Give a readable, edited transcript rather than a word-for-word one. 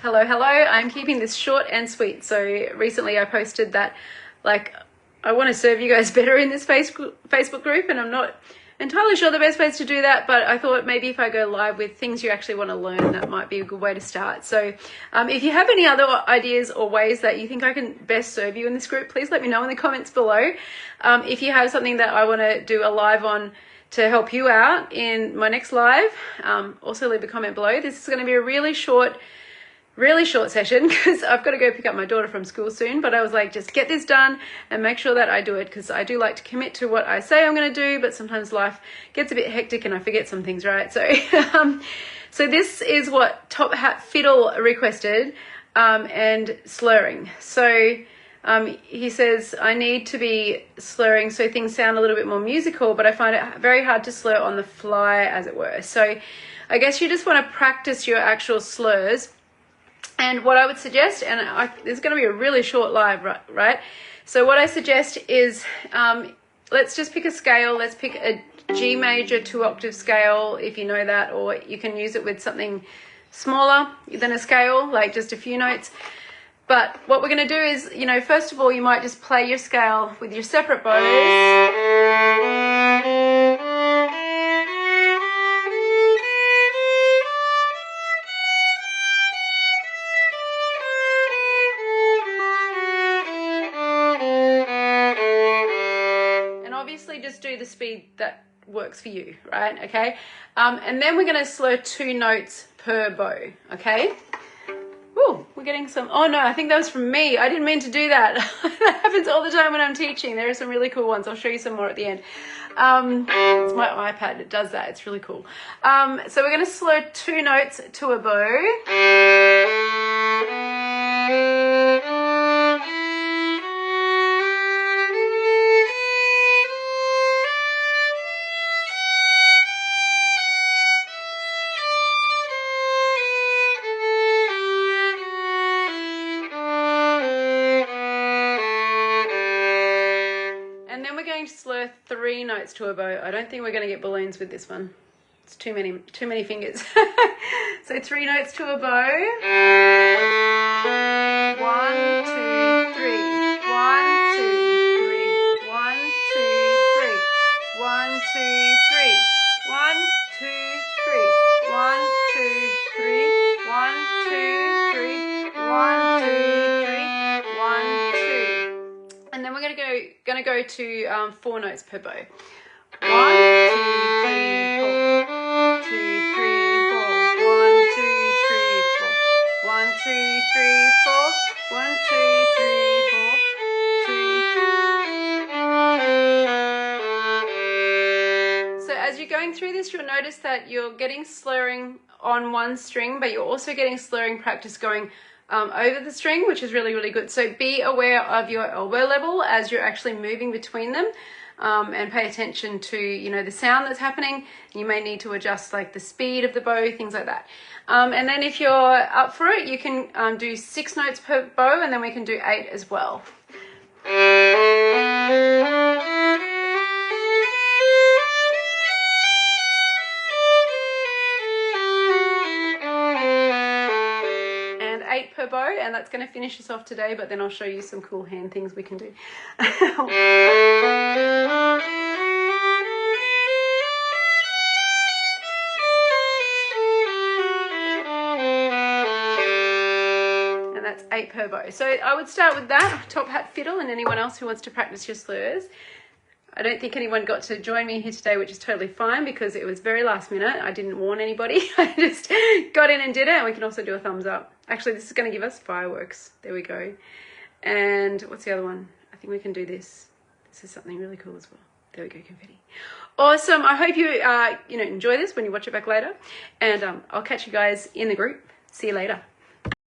Hello, I'm keeping this short and sweet. So recently I posted that, like, I want to serve you guys better in this Facebook group, and I'm not entirely sure the best ways to do that, but I thought maybe if I go live with things you actually want to learn, that might be a good way to start. So if you have any other ideas or ways that you think I can best serve you in this group, please let me know in the comments below. If you have something that I want to do a live on to help you out in my next live, also leave a comment below. This is going to be a really short session because I've got to go pick up my daughter from school soon, but I was like, just get this done and make sure that I do it, because I do like to commit to what I say I'm going to do, but sometimes life gets a bit hectic and I forget some things, right? So so this is what Top Hat Fiddle requested, and slurring. So he says, I need to be slurring so things sound a little bit more musical, but I find it very hard to slur on the fly, as it were. So I guess you just want to practice your actual slurs. And what I would suggest, and there's going to be a really short live, right? So what I suggest is, let's just pick a scale. Let's pick a G major 2-octave scale, if you know that, or you can use it with something smaller than a scale, like just a few notes. But what we're going to do is, first of all, you might just play your scale with your separate bows. Just do the speed that works for you, right? Okay, and then we're going to slur 2 notes per bow. Okay. Ooh, we're getting some. Oh no, I think that was from me. I didn't mean to do that. That happens all the time when I'm teaching. There are some really cool ones. I'll show you some more at the end. It's my iPad. It does that. It's really cool. So we're going to slur 2 notes to a bow. Slur 3 notes to a bow. I don't think we're going to get balloons with this one. It's too many fingers. So 3 notes to a bow. 1, 2, 3. 1, 2, 3. 1, 2, 3. 1, 2, 3. 1, 2, 3. 1, 2, 3. 1, 2, 3. 1, 2, 3. 1, 2. And then we're going to go to 4 notes per bow. 1, 2, 3, 4. 2, 3, 4. 1, 2, 3, 4. 1, 2, 3, 4. 1, 2, 3, 4. 2, 3. So as you're going through this, you'll notice that you're getting slurring on one string, but you're also getting slurring practice going over the string, which is really, really good. So be aware of your elbow level as you're actually moving between them, and pay attention to, the sound that's happening. You may need to adjust like the speed of the bow, things like that. And then if you're up for it, you can do 6 notes per bow, and then we can do 8 as well. Per bow, and that's going to finish us off today, but then I'll show you some cool hand things we can do. And that's 8 per bow. So I would start with that, Top Hat Fiddle, and anyone else who wants to practice your slurs. I don't think anyone got to join me here today, which is totally fine because it was very last minute. I didn't warn anybody. I just got in and did it. And we can also do a thumbs up. Actually, this is going to give us fireworks. There we go. And what's the other one? I think we can do this. This is something really cool as well. There we go, confetti. Awesome. I hope you enjoy this when you watch it back later. And I'll catch you guys in the group. See you later.